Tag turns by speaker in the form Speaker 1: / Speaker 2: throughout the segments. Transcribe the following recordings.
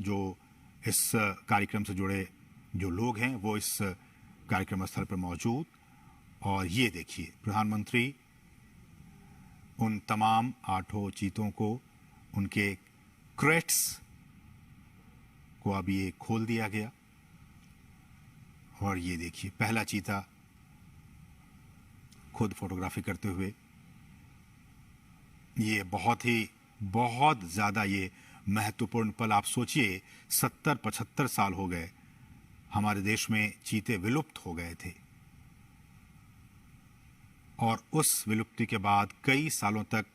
Speaker 1: जो इस कार्यक्रम से जुड़े जो लोग हैं वो इस कार्यक्रम स्थल पर मौजूद। और ये देखिए, प्रधानमंत्री उन तमाम 8 चीतों को, उनके क्रेट्स को अब ये खोल दिया गया। और ये देखिए, पहला चीता खुद फोटोग्राफी करते हुए। ये बहुत ज़्यादा ये महत्वपूर्ण पल। आप सोचिए, 70-75 साल हो गए हमारे देश में चीते विलुप्त हो गए थे, और उस विलुप्ति के बाद कई सालों तक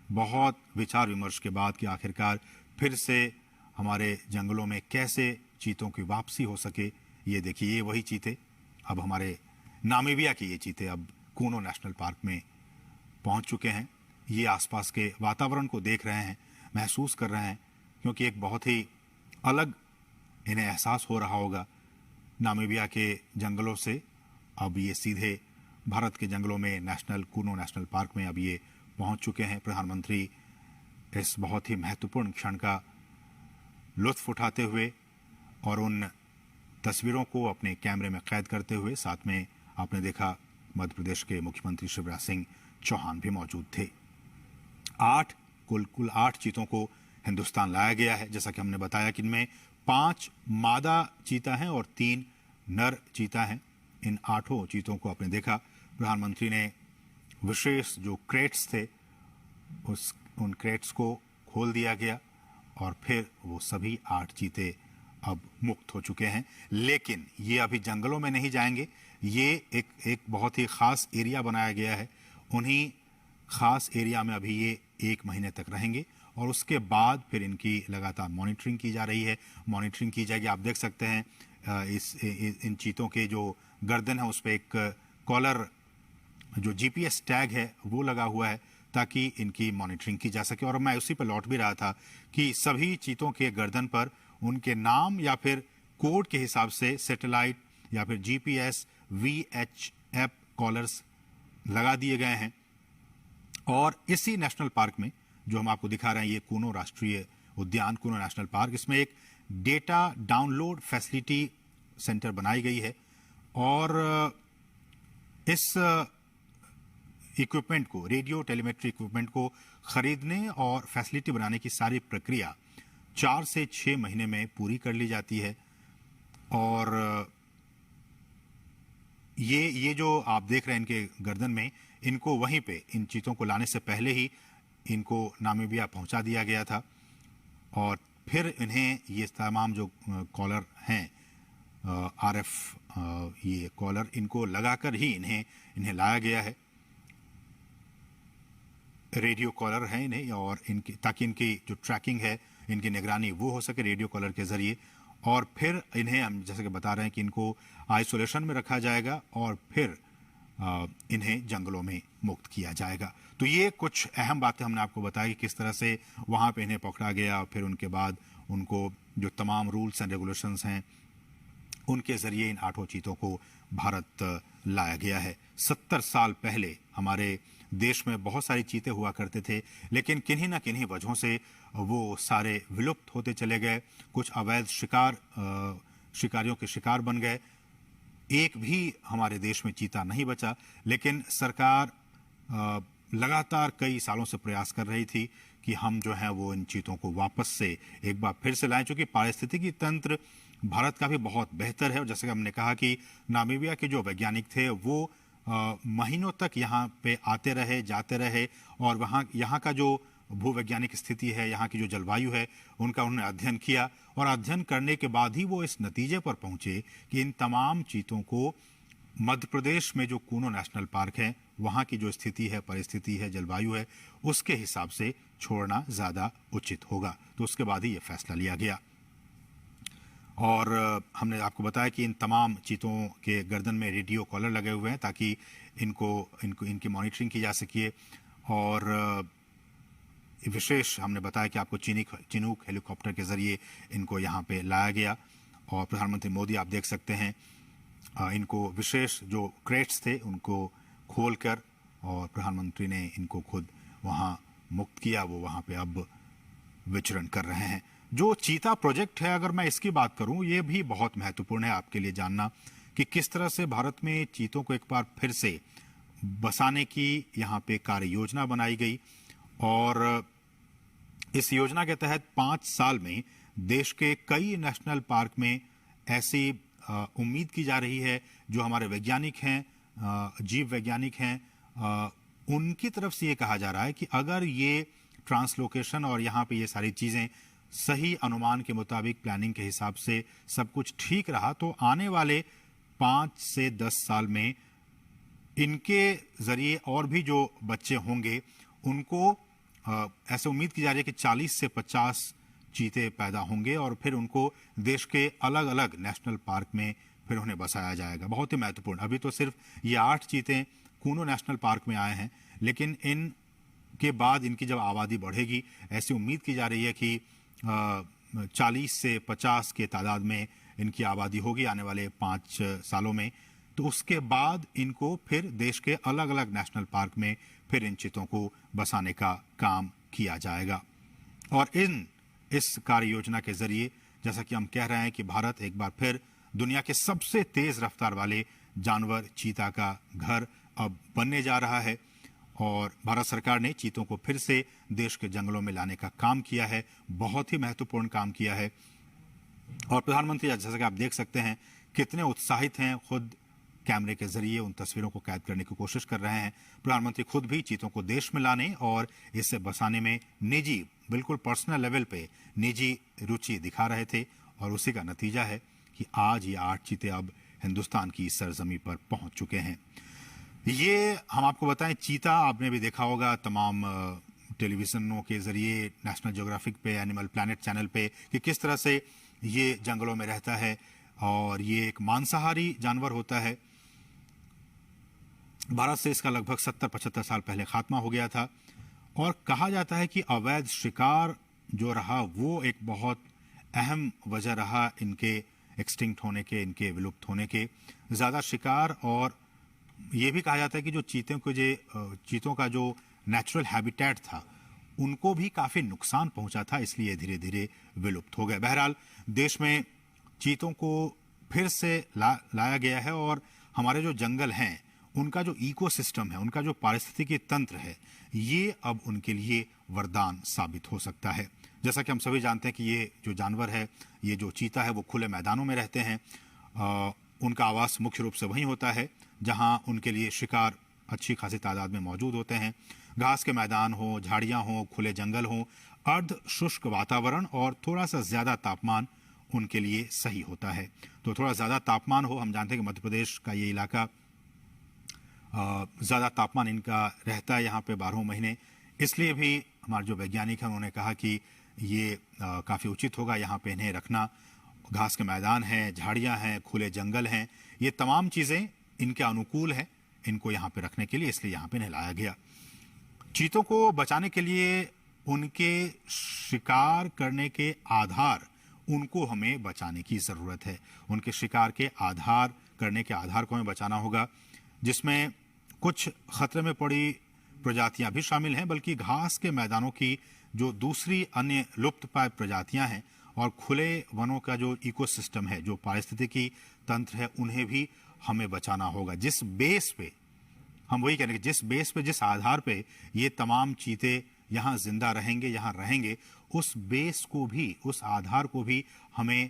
Speaker 1: बहुत विचार विमर्श के बाद कि आखिरकार फिर से हमारे जंगलों में कैसे चीतों की वापसी हो सके। ये देखिए, ये वही चीते, अब हमारे नामीबिया के ये चीते अब कूनो नेशनल पार्क में पहुंच चुके हैं। ये आसपास के वातावरण को देख रहे हैं, महसूस कर रहे हैं, क्योंकि एक बहुत ही अलग इन्हें एहसास हो रहा होगा नामीबिया के जंगलों से। अब ये सीधे भारत के जंगलों में कूनो नेशनल पार्क में अब ये पहुंच चुके हैं। प्रधानमंत्री इस बहुत ही महत्वपूर्ण क्षण का लुत्फ उठाते हुए और उन तस्वीरों को अपने कैमरे में कैद करते हुए, साथ में आपने देखा मध्य प्रदेश के मुख्यमंत्री शिवराज सिंह चौहान भी मौजूद थे। कुल 8 चीतों को हिंदुस्तान लाया गया है। जैसा कि हमने बताया कि इनमें 5 मादा चीता हैं और 3 नर चीता हैं। इन 8 चीतों को आपने देखा, प्रधानमंत्री ने विशेष जो क्रेट्स थे उन क्रेट्स को खोल दिया गया, और फिर वो सभी 8 चीते अब मुक्त हो चुके हैं। लेकिन ये अभी जंगलों में नहीं जाएंगे। ये एक बहुत ही ख़ास एरिया बनाया गया है। उन्हीं ख़ास एरिया में अभी ये 1 महीने तक रहेंगे, और उसके बाद फिर इनकी लगातार मॉनिटरिंग की जा रही है। मॉनिटरिंग की जाएगी। आप देख सकते हैं इन चीतों के जो गर्दन है उस पर एक कॉलर, जो GPS टैग है वो लगा हुआ है, ताकि इनकी मॉनिटरिंग की जा सके। और मैं उसी पर लौट भी रहा था कि सभी चीतों के गर्दन पर उनके नाम या फिर कोड के हिसाब से सैटेलाइट या फिर GPS VHF कॉलर्स लगा दिए गए हैं। और इसी नेशनल पार्क में जो हम आपको दिखा रहे हैं, ये कूनो राष्ट्रीय उद्यान, कूनो नेशनल पार्क, इसमें एक डेटा डाउनलोड फैसिलिटी सेंटर बनाई गई है। और इस इक्विपमेंट को, रेडियो टेलीमेट्री इक्विपमेंट को खरीदने और फैसिलिटी बनाने की सारी प्रक्रिया 4 से 6 महीने में पूरी कर ली जाती है। और ये जो आप देख रहे हैं इनके गर्दन में, इनको वहीं पे, इन चीतों को लाने से पहले ही इनको नामीबिया पहुंचा दिया गया था, और फिर इन्हें ये तमाम जो कॉलर हैं RF ये कॉलर, इनको लगाकर ही इन्हें लाया गया है। रेडियो कॉलर है इन्हें, और इनकी, ताकि इनकी जो ट्रैकिंग है, इनकी निगरानी वो हो सके रेडियो कॉलर के जरिए। और फिर इन्हें हम जैसे कि बता रहे हैं कि इनको आइसोलेशन में रखा जाएगा, और फिर इन्हें जंगलों में मुक्त किया जाएगा। तो ये कुछ अहम बातें हमने आपको बताई कि किस तरह से वहाँ पे इन्हें पकड़ा गया, और फिर उनके बाद उनको जो तमाम रूल्स एंड रेगुलेशंस हैं उनके जरिए इन 8 चीतों को भारत लाया गया है। 70 साल पहले हमारे देश में बहुत सारी चीते हुआ करते थे, लेकिन किन्हीं ना किन्हीं वजहों से वो सारे विलुप्त होते चले गए। कुछ अवैध शिकारियों के शिकार बन गए। एक भी हमारे देश में चीता नहीं बचा। लेकिन सरकार लगातार कई सालों से प्रयास कर रही थी कि हम जो है वो इन चीतों को वापस से एक बार फिर से लाएं, चूंकि पारिस्थितिकी तंत्र भारत का भी बहुत बेहतर है। और जैसे कि हमने कहा कि नामीबिया के जो वैज्ञानिक थे वो महीनों तक यहाँ पे आते रहे, जाते रहे, और यहाँ का जो भूवैज्ञानिक स्थिति है, यहाँ की जो जलवायु है, उनका उन्होंने अध्ययन किया। और अध्ययन करने के बाद ही वो इस नतीजे पर पहुंचे कि इन तमाम चीतों को मध्य प्रदेश में जो कूनो नेशनल पार्क है, वहाँ की जो स्थिति है, परिस्थिति है, जलवायु है, उसके हिसाब से छोड़ना ज़्यादा उचित होगा। तो उसके बाद ही ये फैसला लिया गया। और हमने आपको बताया कि इन तमाम चीतों के गर्दन में रेडियो कॉलर लगे हुए हैं, ताकि इनकी मॉनिटरिंग की जा सके। और विशेष हमने बताया कि आपको चिनूक हेलीकॉप्टर के ज़रिए इनको यहाँ पे लाया गया। और प्रधानमंत्री मोदी, आप देख सकते हैं, इनको विशेष जो क्रेट्स थे उनको खोलकर, और प्रधानमंत्री ने इनको खुद वहाँ मुक्त किया। वो वहाँ पे अब विचरण कर रहे हैं। जो चीता प्रोजेक्ट है, अगर मैं इसकी बात करूं, ये भी बहुत महत्वपूर्ण है आपके लिए जानना कि किस तरह से भारत में चीतों को एक बार फिर से बसाने की यहाँ पे कार्य योजना बनाई गई। और इस योजना के तहत 5 साल में देश के कई नेशनल पार्क में ऐसी उम्मीद की जा रही है, जो हमारे वैज्ञानिक हैं, जीव वैज्ञानिक हैं, उनकी तरफ से ये कहा जा रहा है कि अगर ये ट्रांसलोकेशन और यहाँ पे ये सारी चीज़ें सही अनुमान के मुताबिक, प्लानिंग के हिसाब से सब कुछ ठीक रहा, तो आने वाले 5 से 10 साल में इनके जरिए और भी जो बच्चे होंगे उनको ऐसे उम्मीद की जा रही है कि 40 से 50 चीते पैदा होंगे और फिर उनको देश के अलग अलग नेशनल पार्क में फिर उन्हें बसाया जाएगा। बहुत ही महत्वपूर्ण। अभी तो सिर्फ ये 8 चीते कूनो नेशनल पार्क में आए हैं, लेकिन इनके बाद इनकी जब आबादी बढ़ेगी, ऐसी उम्मीद की जा रही है कि 40 से 50 के तादाद में इनकी आबादी होगी आने वाले 5 सालों में। तो उसके बाद इनको फिर देश के अलग अलग नेशनल पार्क में फिर इन चीतों को बसाने का काम किया जाएगा। और इस कार्य योजना के जरिए, जैसा कि हम कह रहे हैं कि भारत एक बार फिर दुनिया के सबसे तेज रफ्तार वाले जानवर चीता का घर अब बनने जा रहा है। और भारत सरकार ने चीतों को फिर से देश के जंगलों में लाने का काम किया है, बहुत ही महत्वपूर्ण काम किया है। और प्रधानमंत्री, जैसा कि आप देख सकते हैं, कितने उत्साहित हैं, खुद कैमरे के जरिए उन तस्वीरों को कैद करने की कोशिश कर रहे हैं। प्रधानमंत्री खुद भी चीतों को देश में लाने और इसे बसाने में निजी, बिल्कुल पर्सनल लेवल पे निजी रुचि दिखा रहे थे। और उसी का नतीजा है कि आज ये 8 चीते अब हिंदुस्तान की सरजमी पर पहुंच चुके हैं। ये हम आपको बताएं, चीता आपने भी देखा होगा तमाम टेलीविजनों के जरिए, नेशनल ज्योग्राफिक पे, एनिमल प्लैनेट चैनल पे, कि किस तरह से ये जंगलों में रहता है। और ये एक मांसाहारी जानवर होता है। भारत से इसका लगभग 70-75 साल पहले खात्मा हो गया था। और कहा जाता है कि अवैध शिकार जो रहा, वो एक बहुत अहम वजह रहा इनके एक्सटिंक्ट होने के, इनके विलुप्त होने के। ज़्यादा शिकार, और ये भी कहा जाता है कि जो चीतों का जो नेचुरल हैबिटेट था, उनको भी काफ़ी नुकसान पहुंचा था, इसलिए धीरे धीरे विलुप्त हो गए। बहरहाल देश में चीतों को फिर से लाया गया है। और हमारे जो जंगल हैं, उनका जो इकोसिस्टम है, उनका जो पारिस्थितिकी तंत्र है, ये अब उनके लिए वरदान साबित हो सकता है। जैसा कि हम सभी जानते हैं कि ये जो जानवर है, ये जो चीता है, वो खुले मैदानों में रहते हैं। उनका आवास मुख्य रूप से वहीं होता है जहां उनके लिए शिकार अच्छी खासी तादाद में मौजूद होते हैं। घास के मैदान हो, झाड़ियां हो, खुले जंगल हो, अर्ध शुष्क वातावरण और थोड़ा सा ज़्यादा तापमान उनके लिए सही होता है। तो थोड़ा ज़्यादा तापमान हो, हम जानते हैं कि मध्य प्रदेश का ये इलाका ज़्यादा तापमान इनका रहता है यहाँ पे 12 महीने। इसलिए भी हमारे जो वैज्ञानिक हैं, उन्होंने कहा कि ये काफ़ी उचित होगा यहाँ पे इन्हें रखना। घास के मैदान हैं, झाड़ियाँ हैं, खुले जंगल हैं, ये तमाम चीज़ें इनके अनुकूल हैं इनको यहाँ पे रखने के लिए, इसलिए यहाँ पे इन्हें लाया गया। चीतों को बचाने के लिए उनके शिकार करने के आधार, उनको हमें बचाने की ज़रूरत है। उनके शिकार के आधार, करने के आधार को हमें बचाना होगा, जिसमें कुछ खतरे में पड़ी प्रजातियां भी शामिल हैं, बल्कि घास के मैदानों की जो दूसरी अन्य लुप्त प्राय प्रजातियां हैं और खुले वनों का जो इकोसिस्टम है, जो पारिस्थितिकी तंत्र है, उन्हें भी हमें बचाना होगा। जिस बेस पे हम वही कह रहे हैं कि जिस बेस पे, जिस आधार पे ये तमाम चीते यहाँ जिंदा रहेंगे, यहाँ रहेंगे, उस बेस को भी, उस आधार को भी हमें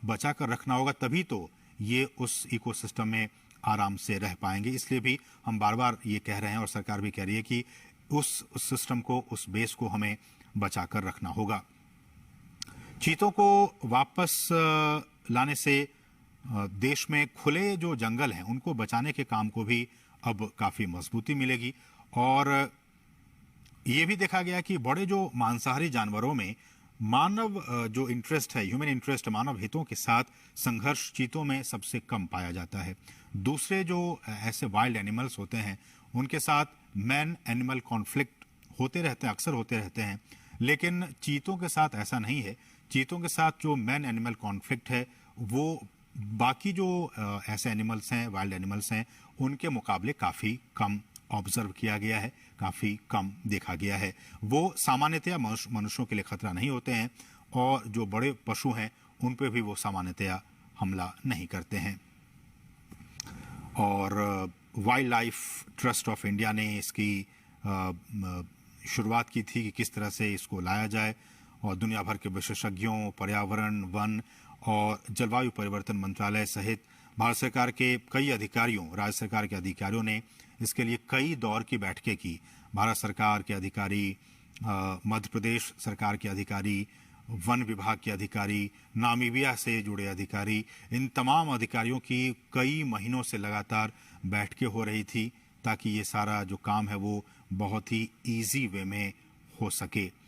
Speaker 1: बचा कर रखना होगा। तभी तो ये उस इकोसिस्टम में आराम से रह पाएंगे। इसलिए भी हम बार बार ये कह रहे हैं और सरकार भी कह रही है कि उस सिस्टम को, उस बेस को हमें बचा कर रखना होगा। चीतों को वापस लाने से देश में खुले जो जंगल हैं, उनको बचाने के काम को भी अब काफ़ी मजबूती मिलेगी। और ये भी देखा गया कि बड़े जो मांसाहारी जानवरों में मानव जो इंटरेस्ट है, ह्यूमन इंटरेस्ट, मानव हितों के साथ संघर्ष चीतों में सबसे कम पाया जाता है। दूसरे जो ऐसे वाइल्ड एनिमल्स होते हैं, उनके साथ मैन एनिमल कॉन्फ्लिक्ट होते रहते हैं, अक्सर होते रहते हैं, लेकिन चीतों के साथ ऐसा नहीं है। चीतों के साथ जो मैन एनिमल कॉन्फ्लिक्ट है, वो बाकी जो ऐसे एनिमल्स हैं, वाइल्ड एनिमल्स हैं, उनके मुकाबले काफ़ी कम ऑब्जर्व किया गया है, काफ़ी कम देखा गया है। वो सामान्यतया मनुष्यों के लिए खतरा नहीं होते हैं और जो बड़े पशु हैं उन पे भी वो सामान्यतया हमला नहीं करते हैं। और wild life trust of India ने इसकी शुरुआत की थी कि किस तरह से इसको लाया जाए, और दुनिया भर के विशेषज्ञों, पर्यावरण, वन और जलवायु परिवर्तन मंत्रालय सहित भारत सरकार के कई अधिकारियों, राज्य सरकार के अधिकारियों ने इसके लिए कई दौर की बैठकें की। भारत सरकार के अधिकारी, मध्य प्रदेश सरकार के अधिकारी, वन विभाग के अधिकारी, नामीबिया से जुड़े अधिकारी, इन तमाम अधिकारियों की कई महीनों से लगातार बैठकें हो रही थी ताकि ये सारा जो काम है वो बहुत ही इजी वे में हो सके।